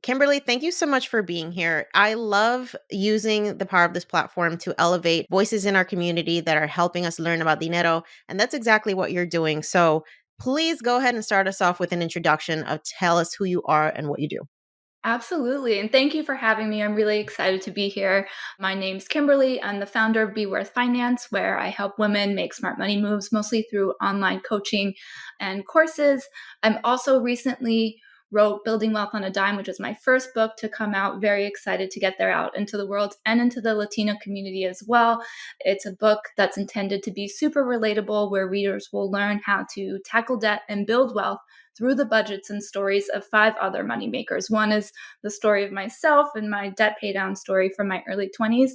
Kimberly, thank you so much for being here. I love using the power of this platform to elevate voices in our community that are helping us learn about dinero. And that's exactly what you're doing. So please go ahead and start us off with an introduction of tell us who you are and what you do. Absolutely. And thank you for having me. I'm really excited to be here. My name's Kimberly. I'm the founder of Beworth Finance, where I help women make smart money moves, mostly through online coaching and courses. I'm also recently wrote Building Wealth on a Dime, which is my first book to come out. Very excited to get there out into the world and into the Latina community as well. It's a book that's intended to be super relatable, where readers will learn how to tackle debt and build wealth through the budgets and stories of 5 other moneymakers. One is the story of myself and my debt paydown story from my early 20s,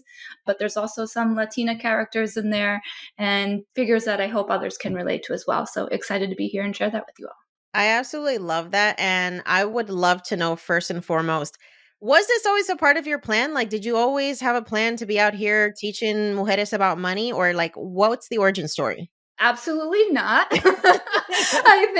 but there's also some Latina characters in there and figures that I hope others can relate to as well. So excited to be here and share that with you all. I absolutely love that. And I would love to know first and foremost, was this always a part of your plan? Like, did you always have a plan to be out here teaching mujeres about money? Or like, what's the origin story? Absolutely not. I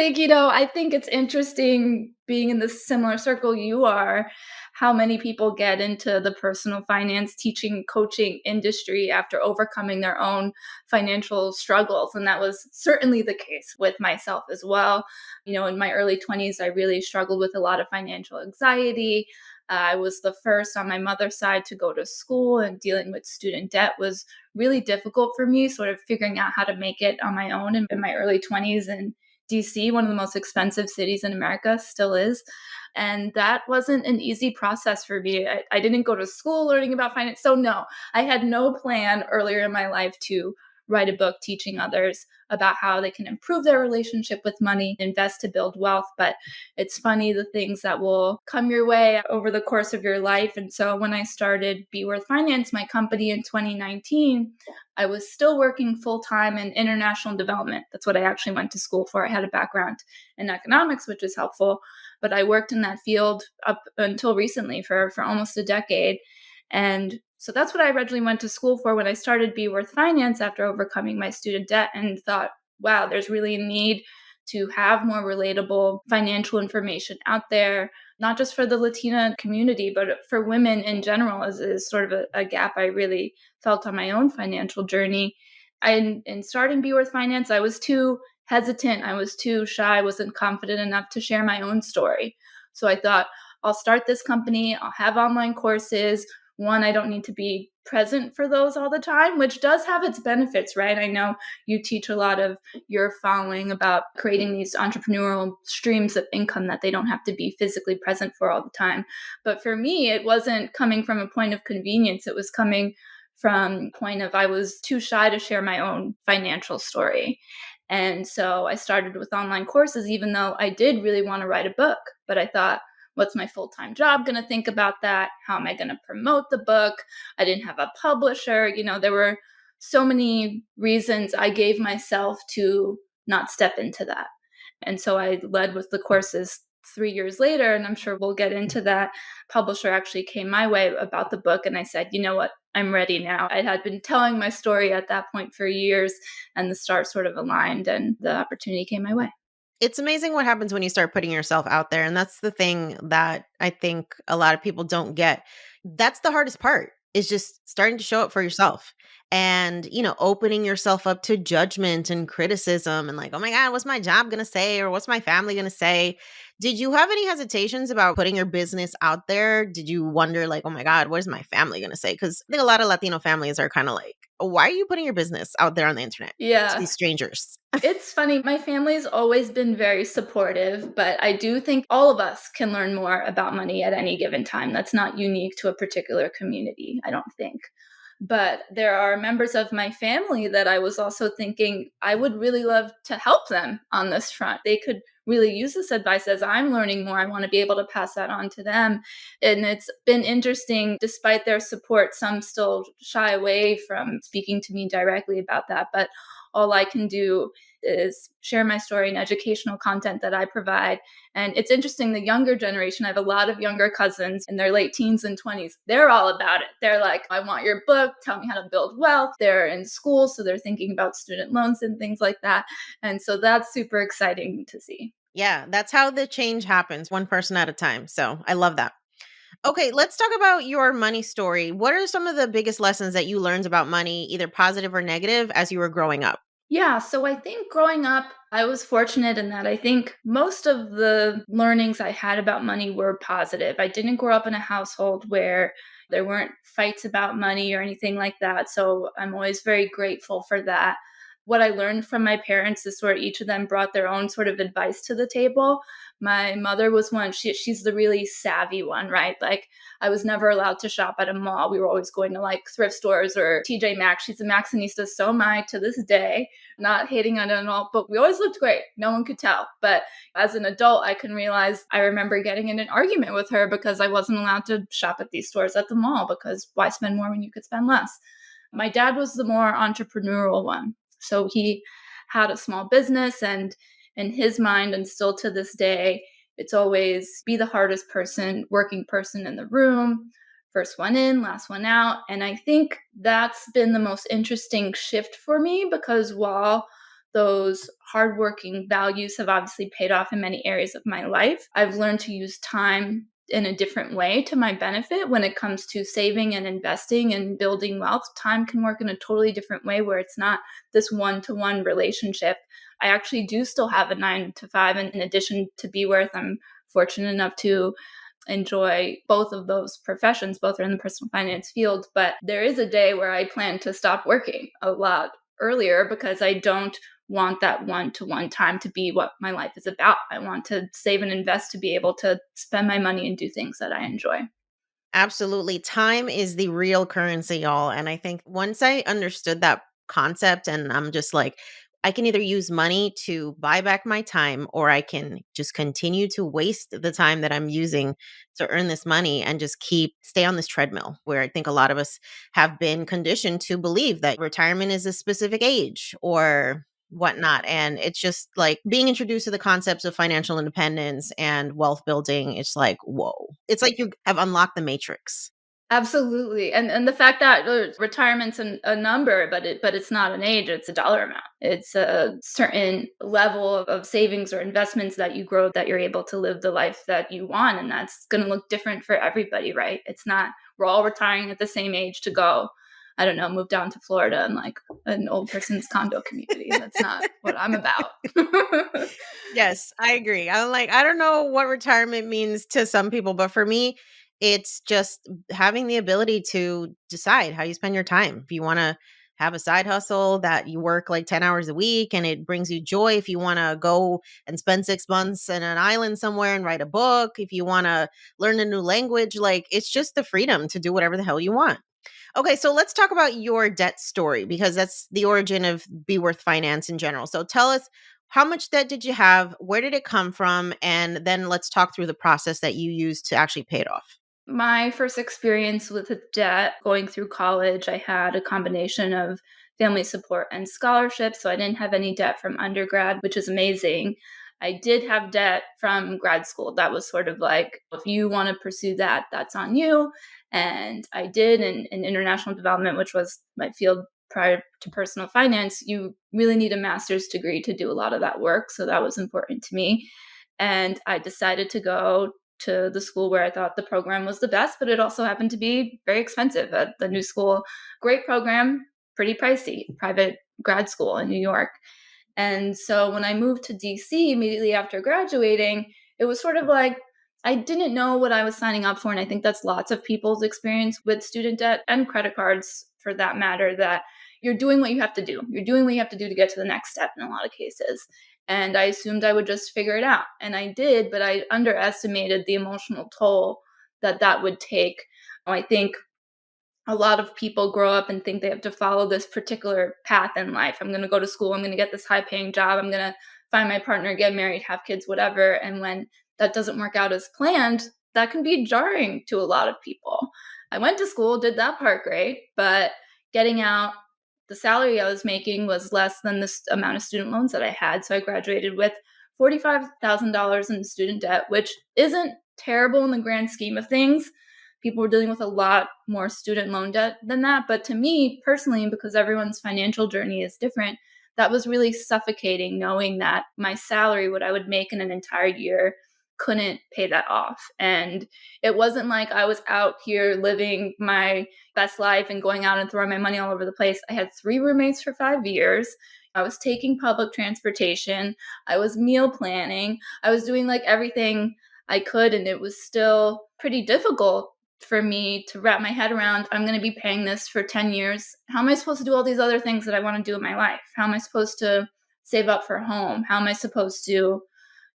think it's interesting being in the similar circle you are, how many people get into the personal finance teaching, coaching industry after overcoming their own financial struggles. And that was certainly the case with myself as well. In my early 20s, I really struggled with a lot of financial anxiety. I was the first on my mother's side to go to school, and dealing with student debt was really difficult for me, sort of figuring out how to make it on my own in my early 20s. And DC, one of the most expensive cities in America, still is. And that wasn't an easy process for me. I didn't go to school learning about finance. So, no, I had no plan earlier in my life to write a book teaching others about how they can improve their relationship with money, invest to build wealth. But it's funny the things that will come your way over the course of your life. And so when I started Beworth Finance, my company in 2019, I was still working full time in international development. That's what I actually went to school for. I had a background in economics, which is helpful, but I worked in that field up until recently for almost a decade. And so that's what I originally went to school for when I started Beworth Finance after overcoming my student debt, and thought, wow, there's really a need to have more relatable financial information out there, not just for the Latina community, but for women in general, is sort of a gap I really felt on my own financial journey. In starting Beworth Finance, I was too hesitant. I was too shy. I wasn't confident enough to share my own story. So I thought, I'll start this company. I'll have online courses. One, I don't need to be present for those all the time, which does have its benefits, right? I know you teach a lot of your following about creating these entrepreneurial streams of income that they don't have to be physically present for all the time. But for me, it wasn't coming from a point of convenience. It was coming from a point of I was too shy to share my own financial story. And so I started with online courses, even though I did really want to write a book. But I thought, what's my full-time job going to think about that? How am I going to promote the book? I didn't have a publisher. There were so many reasons I gave myself to not step into that. And so I led with the courses 3 years later, and I'm sure we'll get into that. Publisher actually came my way about the book, and I said, you know what? I'm ready now. I had been telling my story at that point for years, and the stars sort of aligned, and the opportunity came my way. It's amazing what happens when you start putting yourself out there. And that's the thing that I think a lot of people don't get. That's the hardest part, is just starting to show up for yourself and, opening yourself up to judgment and criticism and like, oh my God, what's my job going to say? Or what's my family going to say? Did you have any hesitations about putting your business out there? Did you wonder like, oh my God, what is my family going to say? Because I think a lot of Latino families are kind of like, why are you putting your business out there on the internet to Yeah. these strangers? It's funny. My family's always been very supportive, but I do think all of us can learn more about money at any given time. That's not unique to a particular community, I don't think. But there are members of my family that I was also thinking I would really love to help them on this front. They could really use this advice as I'm learning more. I want to be able to pass that on to them. And it's been interesting, despite their support, some still shy away from speaking to me directly about that. But all I can do is share my story and educational content that I provide. And it's interesting, the younger generation, I have a lot of younger cousins in their late teens and 20s. They're all about it. They're like, I want your book. Tell me how to build wealth. They're in school, so they're thinking about student loans and things like that. And so that's super exciting to see. Yeah, that's how the change happens, one person at a time. So I love that. Okay, let's talk about your money story. What are some of the biggest lessons that you learned about money, either positive or negative, as you were growing up? Yeah, so I think growing up, I was fortunate in that I think most of the learnings I had about money were positive. I didn't grow up in a household where there weren't fights about money or anything like that. So I'm always very grateful for that. What I learned from my parents is sort of each of them brought their own sort of advice to the table. My mother was one, she's the really savvy one, right? Like I was never allowed to shop at a mall. We were always going to like thrift stores or TJ Maxx. She's a Maxxinista, so am I to this day, not hating on it at all, but we always looked great. No one could tell. But as an adult, I can realize I remember getting in an argument with her because I wasn't allowed to shop at these stores at the mall because why spend more when you could spend less? My dad was the more entrepreneurial one. So he had a small business, and in his mind, and still to this day, it's always be the hardest working person in the room, first one in, last one out. And I think that's been the most interesting shift for me because while those hardworking values have obviously paid off in many areas of my life, I've learned to use time in a different way to my benefit when it comes to saving and investing and building wealth. Time can work in a totally different way where it's not this one-to-one relationship. I actually do still have a 9 to 5, and in addition to Beworth, I'm fortunate enough to enjoy both of those professions. Both are in the personal finance field, but there is a day where I plan to stop working a lot earlier because I don't want that one-to-one time to be what my life is about. I want to save and invest to be able to spend my money and do things that I enjoy. Absolutely. Time is the real currency, y'all. And I think once I understood that concept, and I'm just like, I can either use money to buy back my time, or I can just continue to waste the time that I'm using to earn this money and just stay on this treadmill where I think a lot of us have been conditioned to believe that retirement is a specific age or whatnot. And it's just like being introduced to the concepts of financial independence and wealth building. It's like, whoa. It's like you have unlocked the matrix. Absolutely, and the fact that retirement's a number, but it's not an age; it's a dollar amount. It's a certain level of savings or investments that you grow that you're able to live the life that you want, and that's going to look different for everybody, right? It's not we're all retiring at the same age to go. I don't know, move down to Florida and like an old person's condo community. That's not what I'm about. Yes, I agree. I'm like, I don't know what retirement means to some people, but for me, it's just having the ability to decide how you spend your time. If you want to have a side hustle that you work like 10 hours a week and it brings you joy, if you want to go and spend 6 months in an island somewhere and write a book, if you want to learn a new language, like it's just the freedom to do whatever the hell you want. Okay, so let's talk about your debt story because that's the origin of Be Worth Finance in general. So tell us, how much debt did you have? Where did it come from? And then let's talk through the process that you used to actually pay it off. My first experience with debt going through college, I had a combination of family support and scholarship. So I didn't have any debt from undergrad, which is amazing. I did have debt from grad school. That was sort of like, if you want to pursue that, that's on you. And I did in international development, which was my field prior to personal finance. You really need a master's degree to do a lot of that work. So that was important to me. And I decided to go to the school where I thought the program was the best, but it also happened to be very expensive at the new school. Great program, pretty pricey, private grad school in New York. And so when I moved to DC immediately after graduating, it was sort of like I didn't know what I was signing up for. And I think that's lots of people's experience with student debt and credit cards for that matter, that you're doing what you have to do. You're doing what you have to do to get to the next step in a lot of cases. And I assumed I would just figure it out. And I did, but I underestimated the emotional toll that that would take. I think a lot of people grow up and think they have to follow this particular path in life. I'm going to go to school. I'm going to get this high paying job. I'm going to find my partner, get married, have kids, whatever. And when that doesn't work out as planned, that can be jarring to a lot of people. I went to school, did that part great, but getting out, the salary I was making was less than the amount of student loans that I had. So I graduated with $45,000 in student debt, which isn't terrible in the grand scheme of things. People were dealing with a lot more student loan debt than that. But to me personally, because everyone's financial journey is different, that was really suffocating knowing that my salary, what I would make in an entire year, couldn't pay that off. And it wasn't like I was out here living my best life and going out and throwing my money all over the place. I had 3 roommates for 5 years. I was taking public transportation. I was meal planning. I was doing like everything I could, and it was still pretty difficult for me to wrap my head around. I'm going to be paying this for 10 years. How am I supposed to do all these other things that I want to do in my life? How am I supposed to save up for a home? How am I supposed to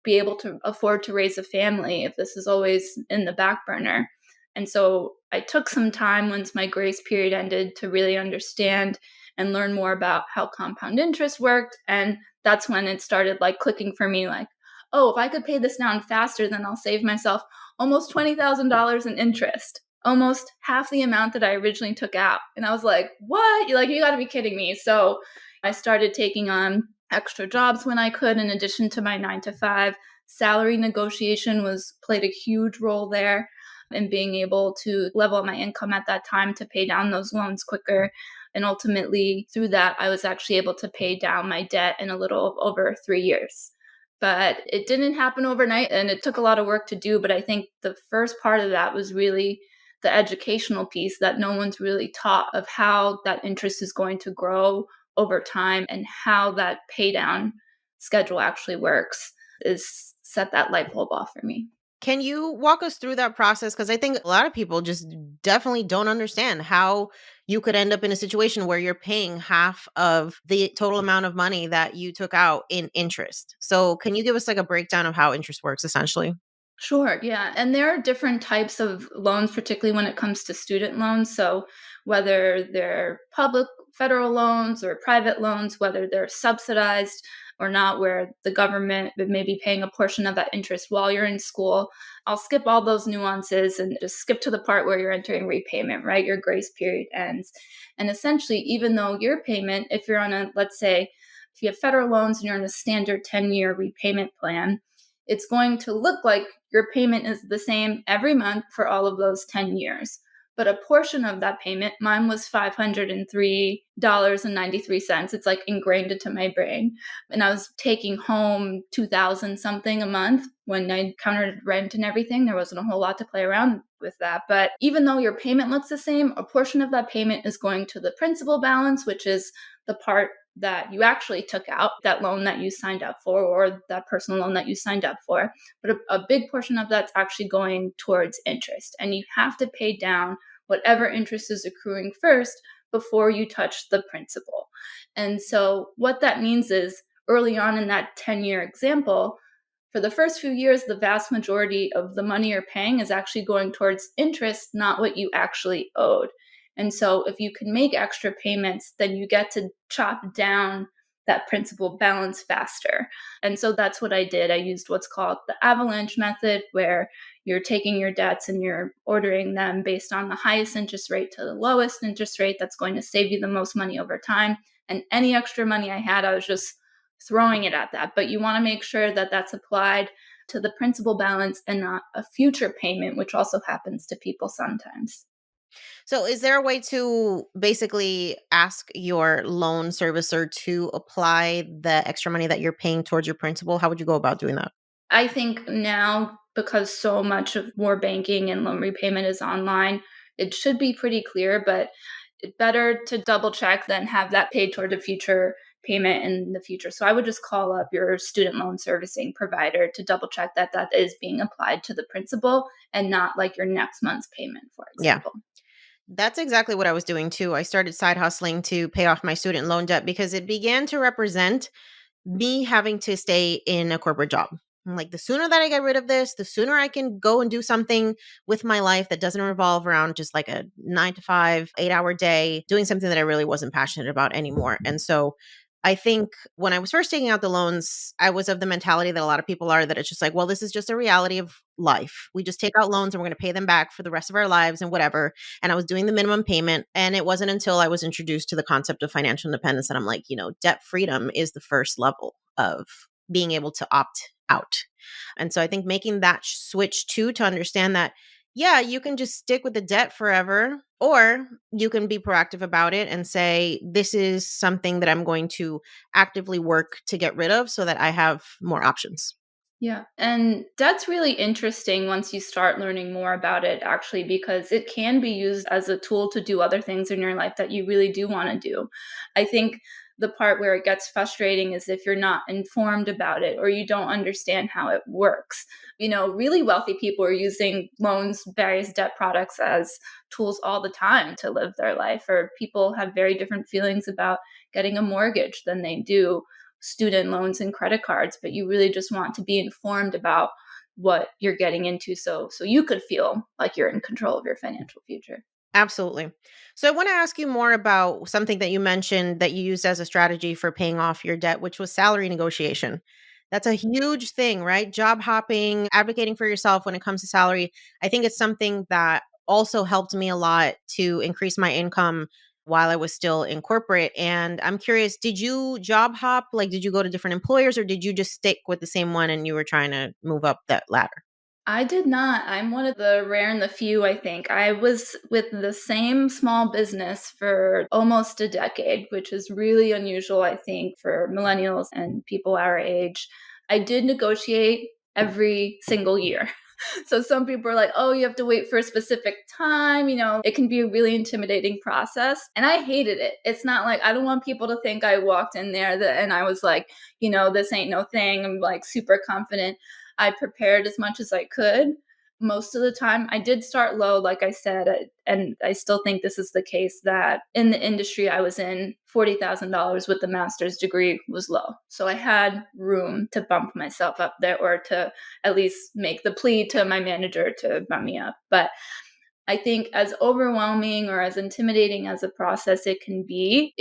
be able to afford to raise a family if this is always in the back burner? And so I took some time once my grace period ended to really understand and learn more about how compound interest worked. And that's when it started like clicking for me, like, oh, if I could pay this down faster, then I'll save myself almost $20,000 in interest, almost half the amount that I originally took out. And I was like, what? You're like, you got to be kidding me. So I started taking on extra jobs when I could, in addition to my 9 to 5. Salary negotiation played a huge role there in being able to level up my income at that time to pay down those loans quicker. And ultimately, through that, I was actually able to pay down my debt in a little over 3 years. But it didn't happen overnight, and it took a lot of work to do. But I think the first part of that was really the educational piece that no one's really taught, of how that interest is going to grow over time and how that pay down schedule actually works, is set that light bulb off for me. Can you walk us through that process? Because I think a lot of people just definitely don't understand how you could end up in a situation where you're paying half of the total amount of money that you took out in interest. So, can you give us like a breakdown of how interest works essentially? Sure, yeah. And there are different types of loans, particularly when it comes to student loans. So, whether they're public federal loans or private loans, whether they're subsidized or not, where the government may be paying a portion of that interest while you're in school. I'll skip all those nuances and just skip to the part where you're entering repayment, right? Your grace period ends. And essentially, even though your payment, if you're on a, let's say, if you have federal loans and you're on a standard 10-year repayment plan, it's going to look like your payment is the same every month for all of those 10 years. But a portion of that payment, mine was $503.93. It's like ingrained into my brain. And I was taking home 2,000 something a month when I counted rent and everything. There wasn't a whole lot to play around with that. But even though your payment looks the same, a portion of that payment is going to the principal balance, which is the part that you actually took out, that loan that you signed up for, or that personal loan that you signed up for. But a big portion of that's actually going towards interest. And you have to pay down whatever interest is accruing first before you touch the principal. And so what that means is, early on in that 10-year example, for the first few years, the vast majority of the money you're paying is actually going towards interest, not what you actually owed. And so if you can make extra payments, then you get to chop down that principal balance faster. And so that's what I did. I used what's called the avalanche method, where you're taking your debts and you're ordering them based on the highest interest rate to the lowest interest rate that's going to save you the most money over time. And any extra money I had, I was just throwing it at that. But you want to make sure that that's applied to the principal balance and not a future payment, which also happens to people sometimes. So, is there a way to basically ask your loan servicer to apply the extra money that you're paying towards your principal? How would you go about doing that? I think now, because so much of more banking and loan repayment is online, it should be pretty clear, but it's better to double check than have that paid toward a future payment in the future. So I would just call up your student loan servicing provider to double check that that is being applied to the principal and not like your next month's payment, for Yeah. example. That's exactly what I was doing too. I started side hustling to pay off my student loan debt because it began to represent me having to stay in a corporate job. I'm like, the sooner that I get rid of this, the sooner I can go and do something with my life that doesn't revolve around just like a 9 to 5, 8 hour day, doing something that I really wasn't passionate about anymore. And so I think when I was first taking out the loans, I was of the mentality that a lot of people are, that it's just like, well, this is just a reality of life. We just take out loans and we're going to pay them back for the rest of our lives and whatever. And I was doing the minimum payment. And it wasn't until I was introduced to the concept of financial independence that I'm like, debt freedom is the first level of being able to opt out. And so I think making that switch too, to understand that, yeah, you can just stick with the debt forever, or you can be proactive about it and say, this is something that I'm going to actively work to get rid of so that I have more options. Yeah. And that's really interesting once you start learning more about it, actually, because it can be used as a tool to do other things in your life that you really do want to do. I think the part where it gets frustrating is if you're not informed about it or you don't understand how it works. Really wealthy people are using loans, various debt products as tools all the time to live their life, or people have very different feelings about getting a mortgage than they do student loans and credit cards, but you really just want to be informed about what you're getting into, so you could feel like you're in control of your financial future. Absolutely. So I want to ask you more about something that you mentioned that you used as a strategy for paying off your debt, which was salary negotiation. That's a huge thing, right? Job hopping, advocating for yourself when it comes to salary. I think it's something that also helped me a lot to increase my income while I was still in corporate. And I'm curious, did you job hop? Like, did you go to different employers or did you just stick with the same one and you were trying to move up that ladder? I did not. I'm one of the rare and the few, I think. I was with the same small business for almost a decade, which is really unusual, I think, for millennials and people our age. I did negotiate every single year. So some people are like, oh, you have to wait for a specific time. It can be a really intimidating process. And I hated it. It's not like I don't want people to think I walked in there and I was like, this ain't no thing. I'm like super confident. I prepared as much as I could. Most of the time, I did start low, like I said, and I still think this is the case that in the industry I was in, $40,000 with the master's degree was low. So I had room to bump myself up there or to at least make the plea to my manager to bump me up. But I think as overwhelming or as intimidating as a process it can be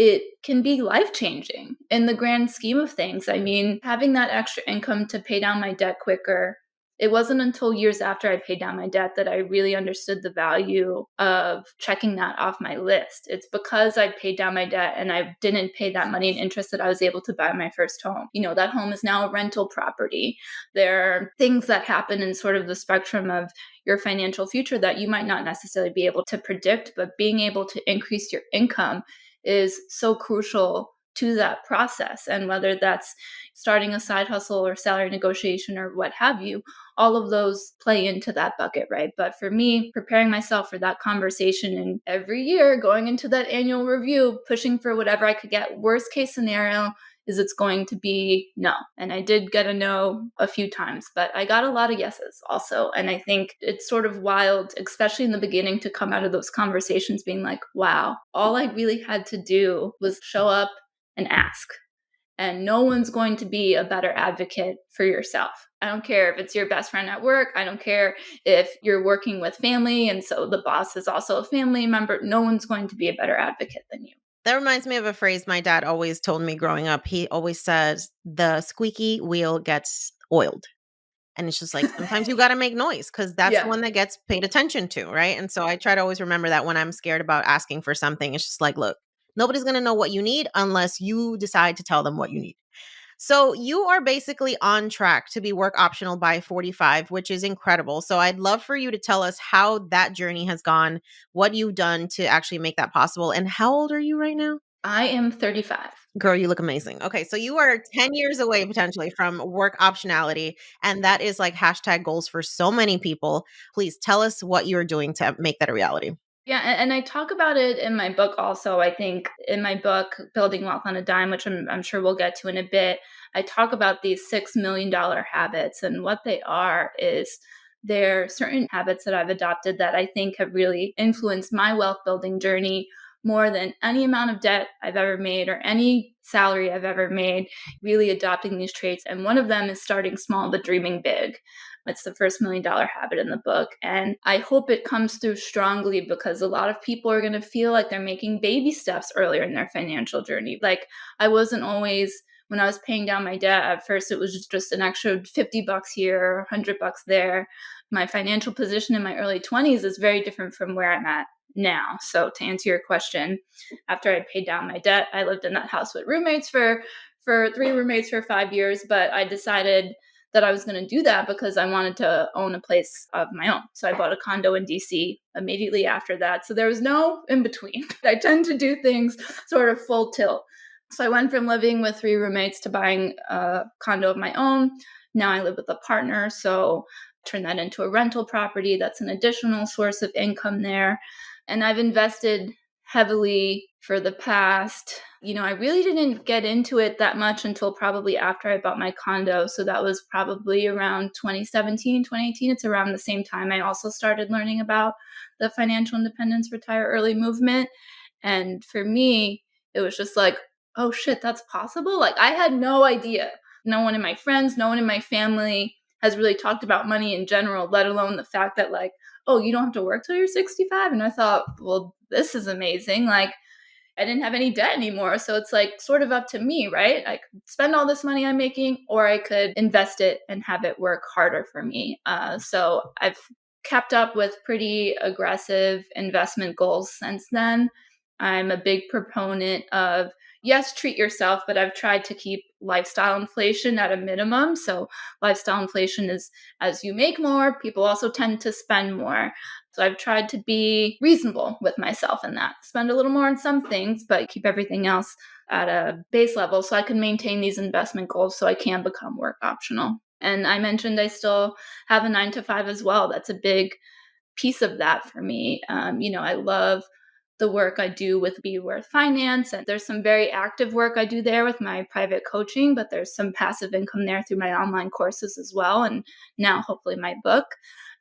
life changing in the grand scheme of things. I mean, having that extra income to pay down my debt quicker, it wasn't until years after I paid down my debt that I really understood the value of checking that off my list. It's because I paid down my debt and I didn't pay that money in interest that I was able to buy my first home. That home is now a rental property. There are things that happen in sort of the spectrum of your financial future that you might not necessarily be able to predict, but being able to increase your income is so crucial to that process. And whether that's starting a side hustle or salary negotiation or what have you, all of those play into that bucket, right? But for me, preparing myself for that conversation and every year going into that annual review, pushing for whatever I could get, worst case scenario, is it's going to be no. And I did get a no a few times, but I got a lot of yeses also. And I think it's sort of wild, especially in the beginning, to come out of those conversations being like, wow, all I really had to do was show up and ask. And no one's going to be a better advocate for yourself. I don't care if it's your best friend at work. I don't care if you're working with family and so the boss is also a family member. No one's going to be a better advocate than you. That reminds me of a phrase my dad always told me growing up. He always says, "The squeaky wheel gets oiled." And it's just like sometimes you got to make noise because that's the Yeah. one that gets paid attention to, right? And so I try to always remember that when I'm scared about asking for something. It's just like, look, nobody's going to know what you need unless you decide to tell them what you need. So you are basically on track to be work optional by 45, which is incredible. So I'd love for you to tell us how that journey has gone, what you've done to actually make that possible. And how old are you right now? I am 35. Girl, you look amazing. Okay, so you are 10 years away potentially from work optionality. And that is like hashtag goals for so many people. Please tell us what you're doing to make that a reality. Yeah, and I talk about it in my book also. I think in my book, Building Wealth on a Dime, which I'm sure we'll get to in a bit, I talk about these $6 million habits. And what they are is there are certain habits that I've adopted that I think have really influenced my wealth building journey more than any amount of debt I've ever made or any salary I've ever made, really adopting these traits. And one of them is starting small but dreaming big. It's the first $1 million habit in the book. And I hope it comes through strongly because a lot of people are going to feel like they're making baby steps earlier in their financial journey. Like I wasn't always, when I was paying down my debt, at first it was just an extra $50 here, $100 there. My financial position in my early 20s is very different from where I'm at now. So to answer your question, after I paid down my debt, I lived in that house with roommates for three roommates for 5 years, but I decided that I was going to do that because I wanted to own a place of my own. So I bought a condo in DC immediately after that. So there was no in between. I tend to do things sort of full tilt. So I went from living with three roommates to buying a condo of my own. Now I live with a partner, so turn that into a rental property. That's an additional source of income there. And I've invested heavily for the past, I really didn't get into it that much until probably after I bought my condo. So that was probably around 2017, 2018. It's around the same time I also started learning about the financial independence, retire early movement. And for me, it was just like, oh shit, that's possible. Like I had no idea. No one in my friends, no one in my family has really talked about money in general, let alone the fact that like, oh, you don't have to work till you're 65. And I thought, well, this is amazing. Like I didn't have any debt anymore. So it's like sort of up to me, right? I could spend all this money I'm making, or I could invest it and have it work harder for me. So I've kept up with pretty aggressive investment goals since then. I'm a big proponent of, yes, treat yourself, but I've tried to keep lifestyle inflation at a minimum. So lifestyle inflation is as you make more, people also tend to spend more. So I've tried to be reasonable with myself in that. Spend a little more on some things, but keep everything else at a base level so I can maintain these investment goals so I can become work optional. And I mentioned I still have a 9 to 5 as well. That's a big piece of that for me. I love the work I do with Beworth Finance, and there's some very active work I do there with my private coaching, but there's some passive income there through my online courses as well, and now hopefully my book.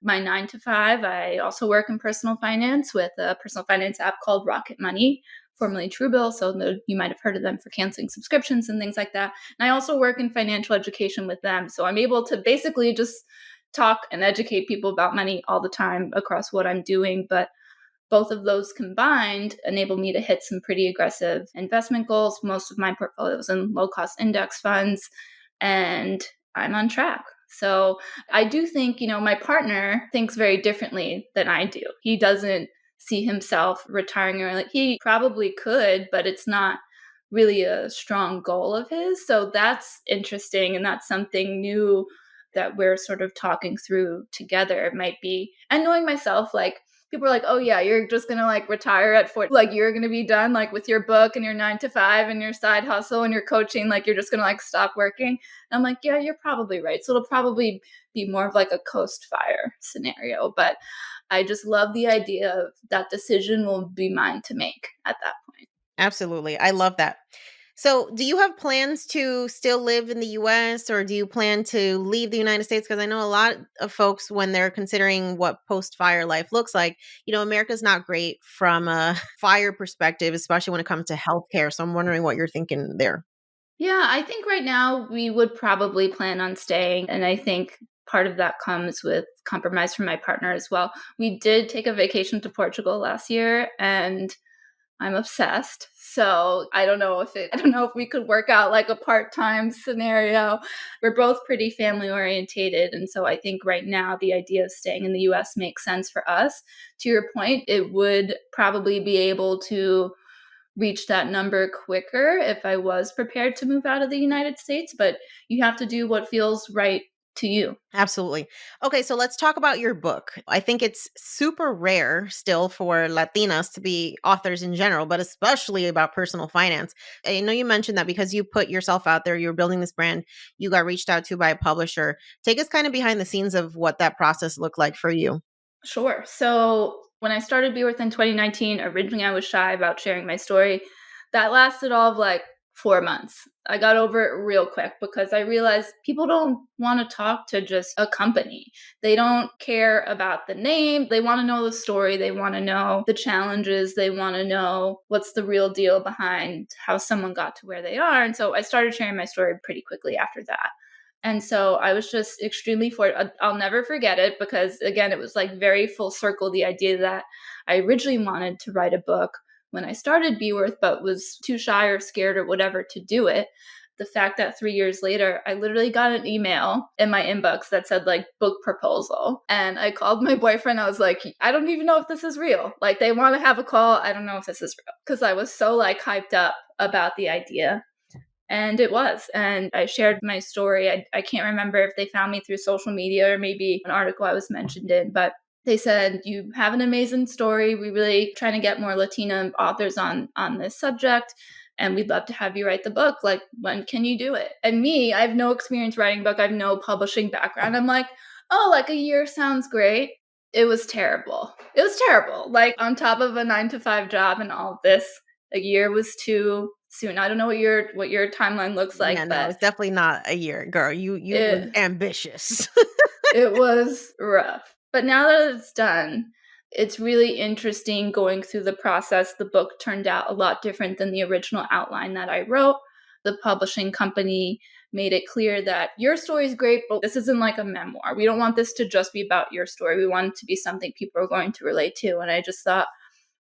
My 9 to 5, I also work in personal finance with a personal finance app called Rocket Money, formerly Truebill. So you might have heard of them for canceling subscriptions and things like that. And I also work in financial education with them. So I'm able to basically just talk and educate people about money all the time across what I'm doing. But both of those combined enable me to hit some pretty aggressive investment goals. Most of my portfolio is in low cost index funds, and I'm on track. So I do think, my partner thinks very differently than I do. He doesn't see himself retiring early. He probably could, but it's not really a strong goal of his. So that's interesting. And that's something new that we're sort of talking through together. It might be, and knowing myself, like, people are like, oh yeah, you're just gonna like retire at 40, like you're gonna be done like with your book and your 9 to 5 and your side hustle and your coaching, like you're just gonna like stop working. And I'm like, yeah, you're probably right. So it'll probably be more of like a coast fire scenario, but I just love the idea of that decision will be mine to make at that point. Absolutely. I love that. So, do you have plans to still live in the US, or do you plan to leave the United States? Because I know a lot of folks, when they're considering what post fire life looks like, America's not great from a fire perspective, especially when it comes to healthcare. So, I'm wondering what you're thinking there. Yeah, I think right now we would probably plan on staying. And I think part of that comes with compromise from my partner as well. We did take a vacation to Portugal last year, and I'm obsessed. So I don't know if we could work out like a part-time scenario. We're both pretty family orientated. And so I think right now the idea of staying in the US makes sense for us. To your point, it would probably be able to reach that number quicker if I was prepared to move out of the United States, but you have to do what feels right to you. Absolutely. Okay, so let's talk about your book. I think it's super rare still for Latinas to be authors in general, but especially about personal finance. I know you mentioned that because you put yourself out there, you're building this brand, you got reached out to by a publisher. Take us kind of behind the scenes of what that process looked like for you. Sure. So when I started Beworth in 2019, originally I was shy about sharing my story. That lasted all of like 4 months. I got over it real quick because I realized people don't want to talk to just a company. They don't care about the name. They want to know the story. They want to know the challenges. They want to know what's the real deal behind how someone got to where they are. And so I started sharing my story pretty quickly after that. And so I was just extremely fortunate. I'll never forget it because, again, it was like very full circle. The idea that I originally wanted to write a book when I started Beworth, but was too shy or scared or whatever to do it. The fact that 3 years later, I literally got an email in my inbox that said like book proposal. And I called my boyfriend. I was like, I don't even know if this is real. Like they want to have a call. I don't know if this is real. Because I was so like hyped up about the idea. And it was. And I shared my story. I can't remember if they found me through social media or maybe an article I was mentioned in, but they said, you have an amazing story. We really trying to get more Latina authors on this subject. and we'd love to have you write the book. Like, when can you do it? And me, I have no experience writing a book. I have no publishing background. I'm like, oh, like a year sounds great. It was terrible. It was terrible. Like, on top of a 9 to 5 job and all of this, a year was too soon. I don't know what your timeline looks Yeah, like, no, but it's definitely not a year, girl. You was it ambitious. it was rough. But now that it's done, it's really interesting going through the process. The book turned out a lot different than the original outline that I wrote. The publishing company made it clear that your story is great, but this isn't like a memoir. We don't want this to just be about your story. We want it to be something people are going to relate to. And I just thought,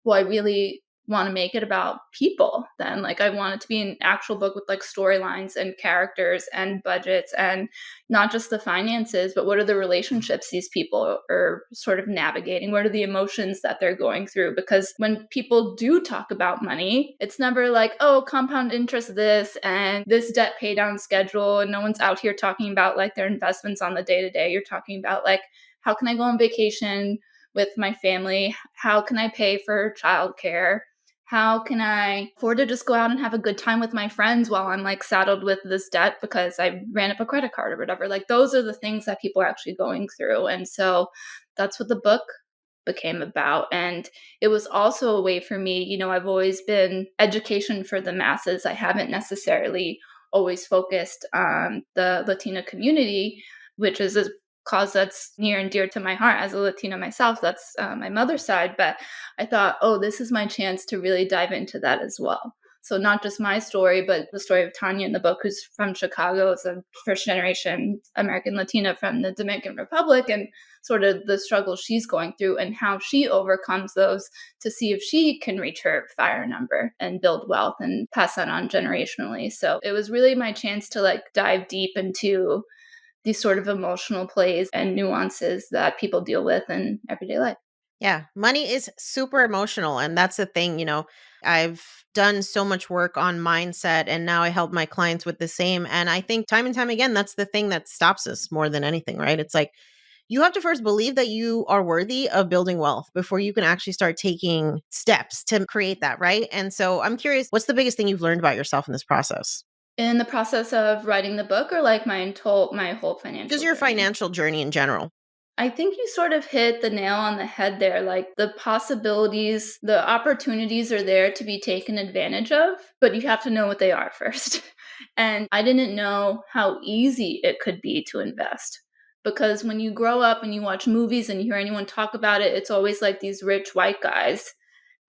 well, I really want to make it about people then. Like, I want it to be an actual book with like storylines and characters and budgets, and not just the finances, but what are the relationships these people are sort of navigating? What are the emotions that they're going through? Because when people do talk about money, it's never like, oh, compound interest this and this debt pay down schedule. And no one's out here talking about like their investments on the day to day. You're talking about like, how can I go on vacation with my family? How can I pay for childcare? How can I afford to just go out and have a good time with my friends while I'm like saddled with this debt because I ran up a credit card or whatever? Like, those are the things that people are actually going through. And so that's what the book became about. And it was also a way for me, I've always been education for the masses. I haven't necessarily always focused on the Latina community, which is a cause that's near and dear to my heart as a Latina myself. That's my mother's side. But I thought, oh, this is my chance to really dive into that as well. So not just my story, but the story of Tanya in the book, who's from Chicago, is a first generation American Latina from the Dominican Republic, and sort of the struggles she's going through and how she overcomes those to see if she can reach her fire number and build wealth and pass that on generationally. So it was really my chance to like dive deep into these sort of emotional plays and nuances that people deal with in everyday life. Yeah, money is super emotional. And that's the thing, I've done so much work on mindset and now I help my clients with the same. And I think time and time again, that's the thing that stops us more than anything, right? It's like you have to first believe that you are worthy of building wealth before you can actually start taking steps to create that, right? And so I'm curious, what's the biggest thing you've learned about yourself in this process? In the process of writing the book, or like my whole Just financial your journey? financial journey in general. I think you sort of hit the nail on the head there. Like, the possibilities, the opportunities are there to be taken advantage of, but you have to know what they are first. And I didn't know how easy it could be to invest. Because when you grow up and you watch movies and you hear anyone talk about it, it's always like these rich white guys.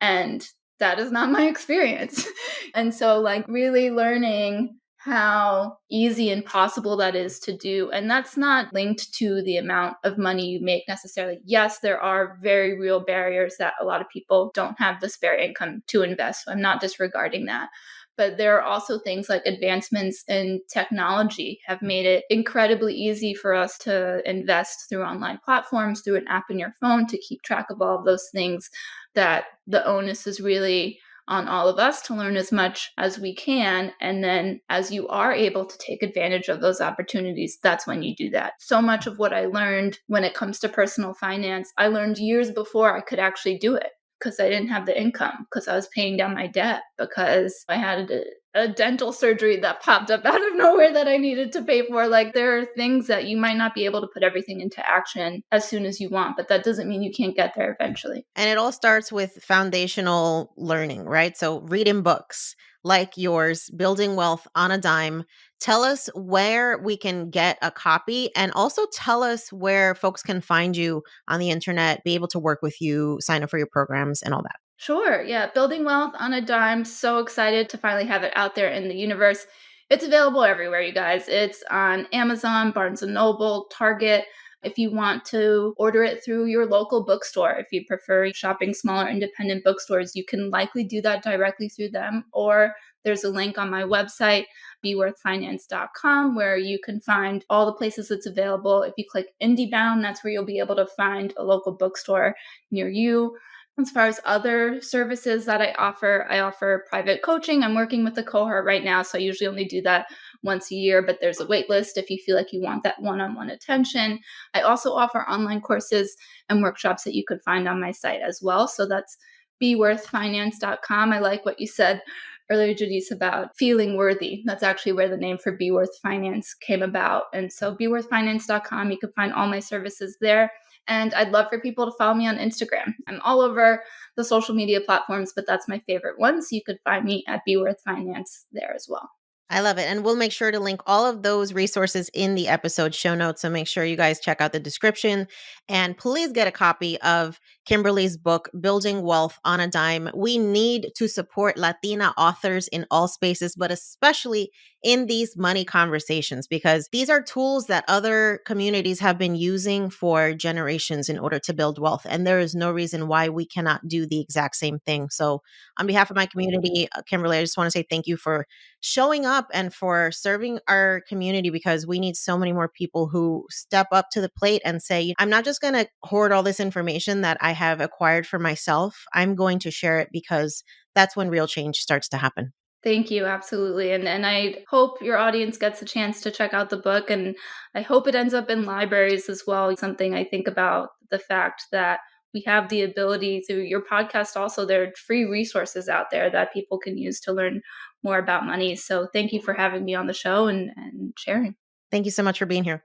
And that is not my experience. And so, like, really learning how easy and possible that is to do. And that's not linked to the amount of money you make necessarily. Yes, there are very real barriers that a lot of people don't have the spare income to invest. So I'm not disregarding that. But there are also things like advancements in technology have made it incredibly easy for us to invest through online platforms, through an app in your phone to keep track of all of those things, that the onus is really on all of us to learn as much as we can. And then as you are able to take advantage of those opportunities, that's when you do that. So much of what I learned when it comes to personal finance, I learned years before I could actually do it, because I didn't have the income, because I was paying down my debt, because I had a dental surgery that popped up out of nowhere that I needed to pay for. Like, there are things that you might not be able to put everything into action as soon as you want, but that doesn't mean you can't get there eventually. And it all starts with foundational learning, right? So reading books like yours, Building Wealth on a Dime. Tell us where we can get a copy and also tell us where folks can find you on the internet, be able to work with you, sign up for your programs and all that. Sure. Yeah. Building Wealth on a Dime. So excited to finally have it out there in the universe. It's available everywhere, you guys. It's on Amazon, Barnes and Noble, Target. If you want to order it through your local bookstore, if you prefer shopping smaller independent bookstores, you can likely do that directly through them. Or there's a link on my website, beworthfinance.com, where you can find all the places it's available. If you click IndieBound, that's where you'll be able to find a local bookstore near you. As far as other services that I offer private coaching. I'm working with a cohort right now, so I usually only do that once a year, but there's a wait list if you feel like you want that one-on-one attention. I also offer online courses and workshops that you could find on my site as well. So that's beworthfinance.com. I like what you said earlier, Janice, about feeling worthy. That's actually where the name for Beworth Finance came about. And so beworthfinance.com, you can find all my services there. And I'd love for people to follow me on Instagram. I'm all over the social media platforms, but that's my favorite one. So you could find me at Beworth Finance there as well. I love it. And we'll make sure to link all of those resources in the episode show notes. So make sure you guys check out the description and please get a copy of Kimberly's book, Building Wealth on a Dime. We need to support Latina authors in all spaces, but especially in these money conversations, because these are tools that other communities have been using for generations in order to build wealth. And there is no reason why we cannot do the exact same thing. So, on behalf of my community, Kimberly, I just want to say thank you for showing up and for serving our community, because we need so many more people who step up to the plate and say, I'm not just going to hoard all this information that I have acquired for myself. I'm going to share it, because that's when real change starts to happen. Thank you, absolutely. And I hope your audience gets a chance to check out the book, and I hope it ends up in libraries as well. Something I think about the fact that we have the ability through your podcast also, there are free resources out there that people can use to learn more about money. So thank you for having me on the show and sharing. Thank you so much for being here.